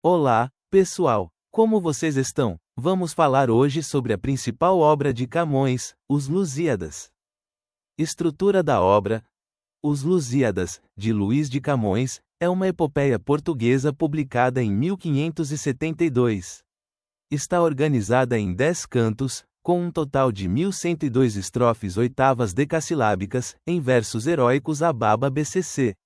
Olá, pessoal! Como vocês estão? Vamos falar hoje sobre a principal obra de Camões, Os Lusíadas. Estrutura da obra: Os Lusíadas, de Luís de Camões, é uma epopeia portuguesa publicada em 1572. Está organizada em 10 cantos, com um total de 1102 estrofes oitavas decassilábicas, em versos heróicos a baba BCC.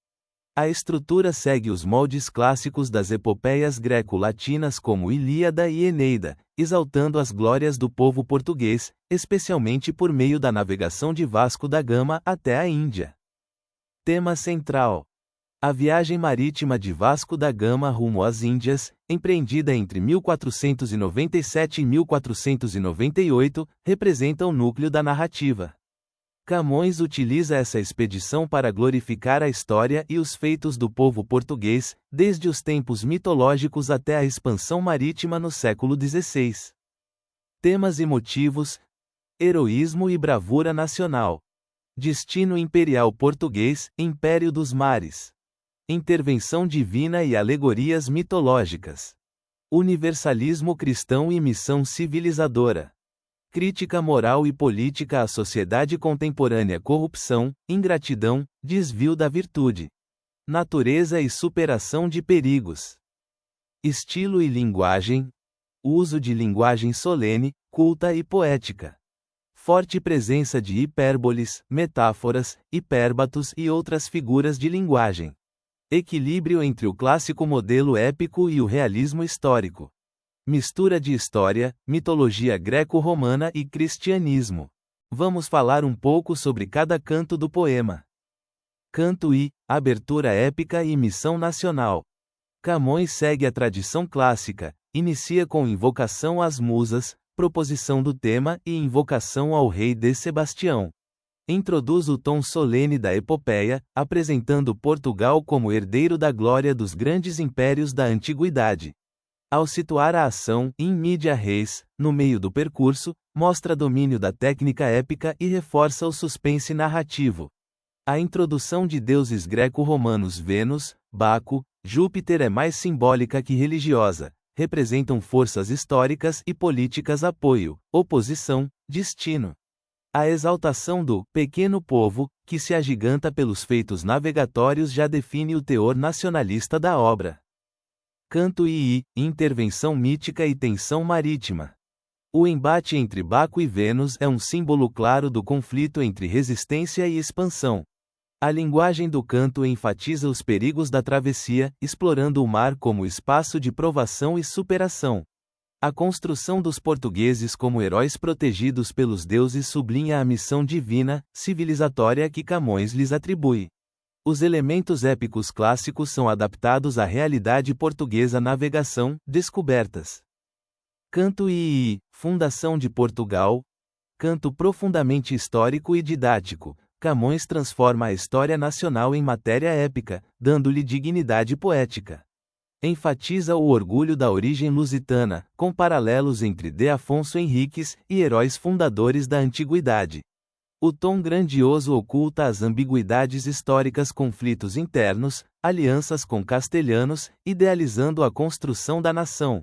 A estrutura segue os moldes clássicos das epopeias greco-latinas como Ilíada e Eneida, exaltando as glórias do povo português, especialmente por meio da navegação de Vasco da Gama até a Índia. Tema central: a viagem marítima de Vasco da Gama rumo às Índias, empreendida entre 1497 e 1498, representa o núcleo da narrativa. Camões utiliza essa expedição para glorificar a história e os feitos do povo português, desde os tempos mitológicos até a expansão marítima no século XVI. Temas e motivos: heroísmo e bravura nacional. Destino imperial português, Império dos Mares. Intervenção divina e alegorias mitológicas. Universalismo cristão e missão civilizadora. Crítica moral e política à sociedade contemporânea: corrupção, ingratidão, desvio da virtude. Natureza e superação de perigos. Estilo e linguagem: uso de linguagem solene, culta e poética. Forte presença de hipérboles, metáforas, hipérbatos e outras figuras de linguagem. Equilíbrio entre o clássico modelo épico e o realismo histórico. Mistura de história, mitologia greco-romana e cristianismo. Vamos falar um pouco sobre cada canto do poema. Canto I, abertura épica e missão nacional. Camões segue a tradição clássica, inicia com invocação às musas, proposição do tema e invocação ao rei D. Sebastião. Introduz o tom solene da epopeia, apresentando Portugal como herdeiro da glória dos grandes impérios da antiguidade. Ao situar a ação, in media res, no meio do percurso, mostra domínio da técnica épica e reforça o suspense narrativo. A introdução de deuses greco-romanos Vênus, Baco, Júpiter é mais simbólica que religiosa, representam forças históricas e políticas apoio, oposição, destino. A exaltação do pequeno povo, que se agiganta pelos feitos navegatórios, já define o teor nacionalista da obra. Canto II, intervenção mítica e tensão marítima. O embate entre Baco e Vênus é um símbolo claro do conflito entre resistência e expansão. A linguagem do canto enfatiza os perigos da travessia, explorando o mar como espaço de provação e superação. A construção dos portugueses como heróis protegidos pelos deuses sublinha a missão divina, civilizatória que Camões lhes atribui. Os elementos épicos clássicos são adaptados à realidade portuguesa: navegação, descobertas. Canto II, fundação de Portugal. Canto profundamente histórico e didático, Camões transforma a história nacional em matéria épica, dando-lhe dignidade poética. Enfatiza o orgulho da origem lusitana, com paralelos entre D. Afonso Henriques e heróis fundadores da antiguidade. O tom grandioso oculta as ambiguidades históricas, conflitos internos, alianças com castelhanos, idealizando a construção da nação.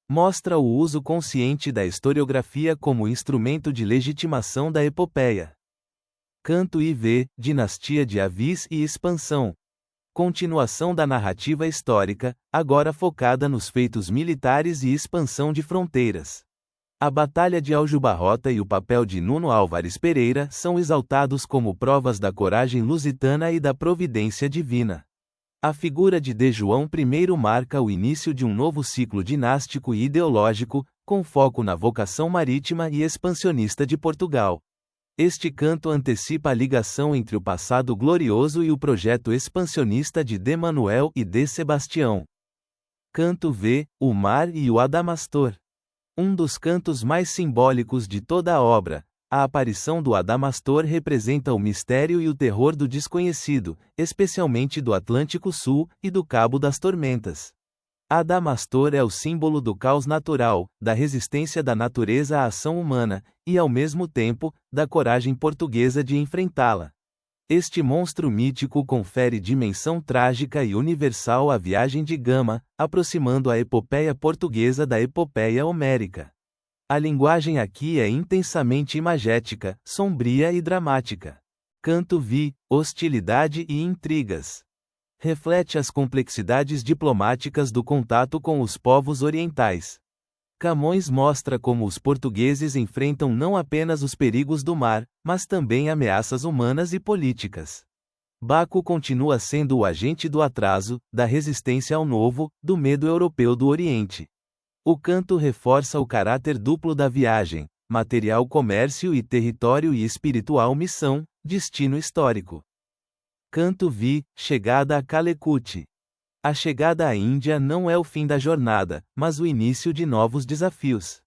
Mostra o uso consciente da historiografia como instrumento de legitimação da epopeia. Canto IV, dinastia de Avis e expansão. Continuação da narrativa histórica, agora focada nos feitos militares e expansão de fronteiras. A Batalha de Aljubarrota e o papel de Nuno Álvares Pereira são exaltados como provas da coragem lusitana e da providência divina. A figura de D. João I marca o início de um novo ciclo dinástico e ideológico, com foco na vocação marítima e expansionista de Portugal. Este canto antecipa a ligação entre o passado glorioso e o projeto expansionista de D. Manuel e D. Sebastião. Canto V, o mar e o Adamastor. Um dos cantos mais simbólicos de toda a obra, a aparição do Adamastor representa o mistério e o terror do desconhecido, especialmente do Atlântico Sul e do Cabo das Tormentas. Adamastor é o símbolo do caos natural, da resistência da natureza à ação humana, e ao mesmo tempo, da coragem portuguesa de enfrentá-la. Este monstro mítico confere dimensão trágica e universal à viagem de Gama, aproximando a epopeia portuguesa da epopeia homérica. A linguagem aqui é intensamente imagética, sombria e dramática. Canto Vi, hostilidade e intrigas. Reflete as complexidades diplomáticas do contato com os povos orientais. Camões mostra como os portugueses enfrentam não apenas os perigos do mar, mas também ameaças humanas e políticas. Baco continua sendo o agente do atraso, da resistência ao novo, do medo europeu do Oriente. O canto reforça o caráter duplo da viagem: material comércio e território e espiritual missão, destino histórico. Canto Vi, chegada a Calecut. A chegada à Índia não é o fim da jornada, mas o início de novos desafios.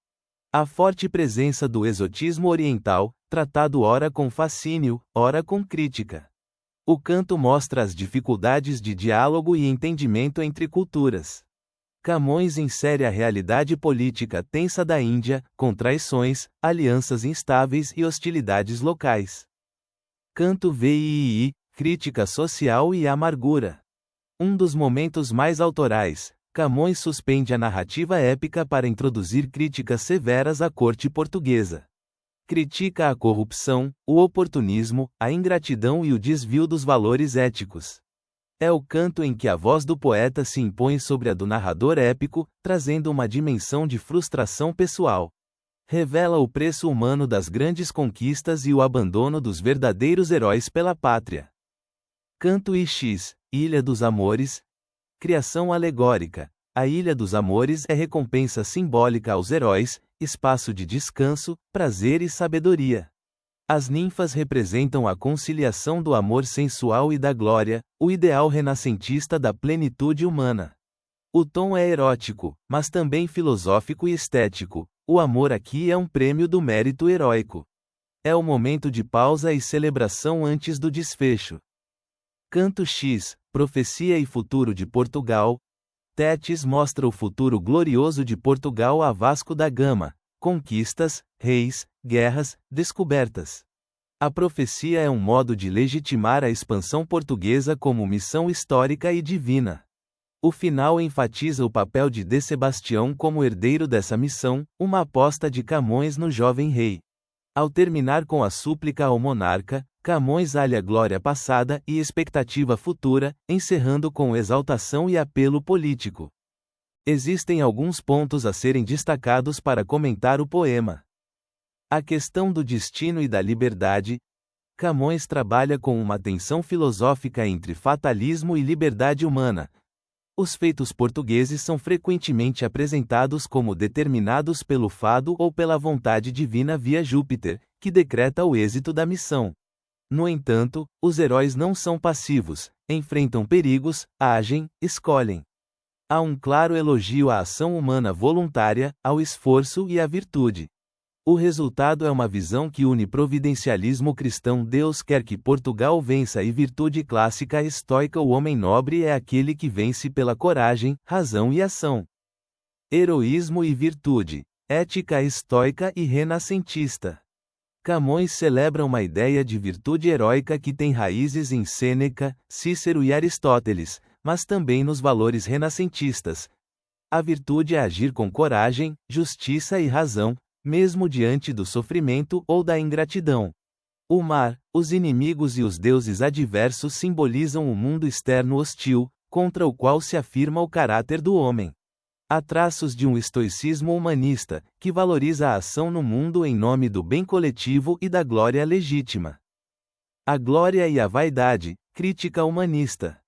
A forte presença do exotismo oriental, tratado ora com fascínio, ora com crítica. O canto mostra as dificuldades de diálogo e entendimento entre culturas. Camões insere a realidade política tensa da Índia, com traições, alianças instáveis e hostilidades locais. Canto VII, crítica social e amargura. Um dos momentos mais autorais, Camões suspende a narrativa épica para introduzir críticas severas à corte portuguesa. Critica a corrupção, o oportunismo, a ingratidão e o desvio dos valores éticos. É o canto em que a voz do poeta se impõe sobre a do narrador épico, trazendo uma dimensão de frustração pessoal. Revela o preço humano das grandes conquistas e o abandono dos verdadeiros heróis pela pátria. Canto Ix, Ilha dos Amores. Criação alegórica. A Ilha dos Amores é recompensa simbólica aos heróis, espaço de descanso, prazer e sabedoria. As ninfas representam a conciliação do amor sensual e da glória, o ideal renascentista da plenitude humana. O tom é erótico, mas também filosófico e estético. O amor aqui é um prêmio do mérito heróico. É o momento de pausa e celebração antes do desfecho. Canto X, Profecia e Futuro de Portugal. Tétis mostra o futuro glorioso de Portugal a Vasco da Gama: conquistas, reis, guerras, descobertas. A profecia é um modo de legitimar a expansão portuguesa como missão histórica e divina. O final enfatiza o papel de D. Sebastião como herdeiro dessa missão, uma aposta de Camões no jovem rei. Ao terminar com a súplica ao monarca, Camões alia glória passada e expectativa futura, encerrando com exaltação e apelo político. Existem alguns pontos a serem destacados para comentar o poema. A questão do destino e da liberdade. Camões trabalha com uma tensão filosófica entre fatalismo e liberdade humana. Os feitos portugueses são frequentemente apresentados como determinados pelo fado ou pela vontade divina via Júpiter, que decreta o êxito da missão. No entanto, os heróis não são passivos, enfrentam perigos, agem, escolhem. Há um claro elogio à ação humana voluntária, ao esforço e à virtude. O resultado é uma visão que une providencialismo cristão. Deus quer que Portugal vença, e virtude clássica estoica. O homem nobre é aquele que vence pela coragem, razão e ação. Heroísmo e virtude, ética estoica e renascentista. Camões celebra uma ideia de virtude heróica que tem raízes em Sêneca, Cícero e Aristóteles, mas também nos valores renascentistas. A virtude é agir com coragem, justiça e razão, mesmo diante do sofrimento ou da ingratidão. O mar, os inimigos e os deuses adversos simbolizam o mundo externo hostil, contra o qual se afirma o caráter do homem. Há traços de um estoicismo humanista, que valoriza a ação no mundo em nome do bem coletivo e da glória legítima. A glória e a vaidade, crítica humanista.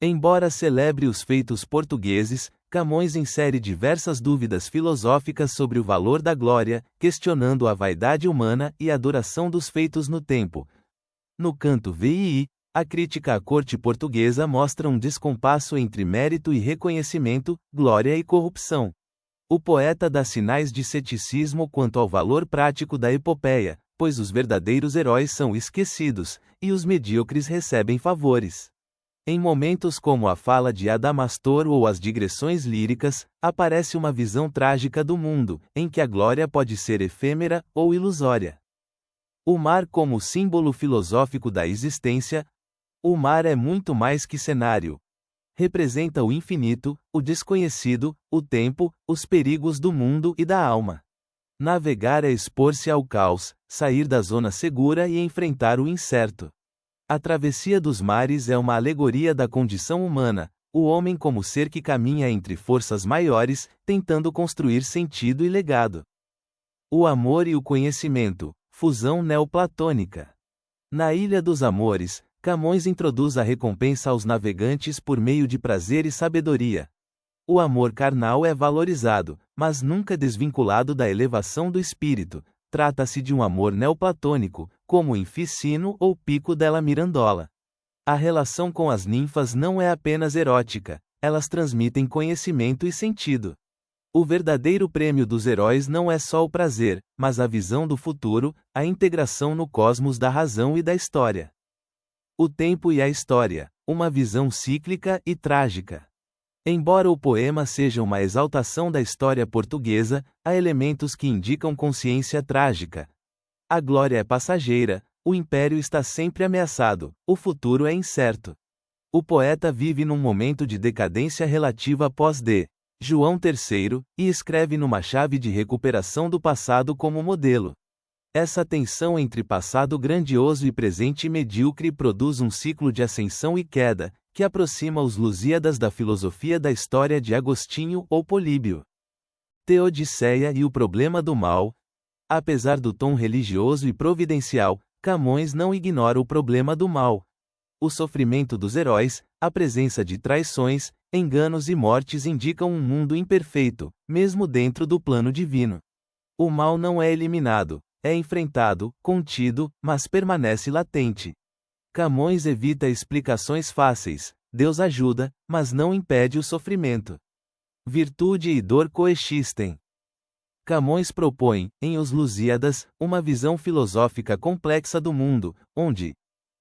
Embora celebre os feitos portugueses, Camões insere diversas dúvidas filosóficas sobre o valor da glória, questionando a vaidade humana e a duração dos feitos no tempo. No canto VII, a crítica à corte portuguesa mostra um descompasso entre mérito e reconhecimento, glória e corrupção. O poeta dá sinais de ceticismo quanto ao valor prático da epopeia, pois os verdadeiros heróis são esquecidos, e os medíocres recebem favores. Em momentos como a fala de Adamastor ou as digressões líricas, aparece uma visão trágica do mundo, em que a glória pode ser efêmera ou ilusória. O mar como símbolo filosófico da existência. O mar é muito mais que cenário. Representa o infinito, o desconhecido, o tempo, os perigos do mundo e da alma. Navegar é expor-se ao caos, sair da zona segura e enfrentar o incerto. A travessia dos mares é uma alegoria da condição humana, o homem como ser que caminha entre forças maiores, tentando construir sentido e legado. O amor e o conhecimento, fusão neoplatônica. Na Ilha dos Amores, Camões introduz a recompensa aos navegantes por meio de prazer e sabedoria. O amor carnal é valorizado, mas nunca desvinculado da elevação do espírito. Trata-se de um amor neoplatônico, como em Ficino ou Pico della Mirandola. A relação com as ninfas não é apenas erótica, elas transmitem conhecimento e sentido. O verdadeiro prêmio dos heróis não é só o prazer, mas a visão do futuro, a integração no cosmos da razão e da história. O tempo e a história, uma visão cíclica e trágica. Embora o poema seja uma exaltação da história portuguesa, há elementos que indicam consciência trágica. A glória é passageira, o império está sempre ameaçado, o futuro é incerto. O poeta vive num momento de decadência relativa pós João III, e escreve numa chave de recuperação do passado como modelo. Essa tensão entre passado grandioso e presente medíocre produz um ciclo de ascensão e queda, que aproxima os Lusíadas da filosofia da história de Agostinho ou Políbio. Teodiceia e o problema do mal. Apesar do tom religioso e providencial, Camões não ignora o problema do mal. O sofrimento dos heróis, a presença de traições, enganos e mortes indicam um mundo imperfeito, mesmo dentro do plano divino. O mal não é eliminado, é enfrentado, contido, mas permanece latente. Camões evita explicações fáceis. Deus ajuda, mas não impede o sofrimento. Virtude e dor coexistem. Camões propõe, em Os Lusíadas, uma visão filosófica complexa do mundo, onde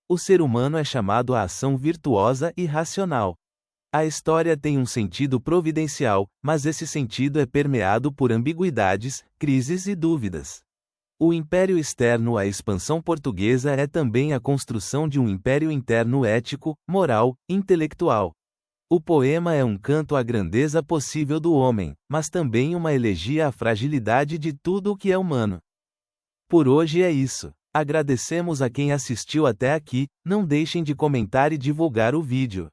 o ser humano é chamado à ação virtuosa e racional. A história tem um sentido providencial, mas esse sentido é permeado por ambiguidades, crises e dúvidas. O império externo à expansão portuguesa é também a construção de um império interno ético, moral, intelectual. O poema é um canto à grandeza possível do homem, mas também uma elegia à fragilidade de tudo o que é humano. Por hoje é isso. Agradecemos a quem assistiu até aqui, não deixem de comentar e divulgar o vídeo.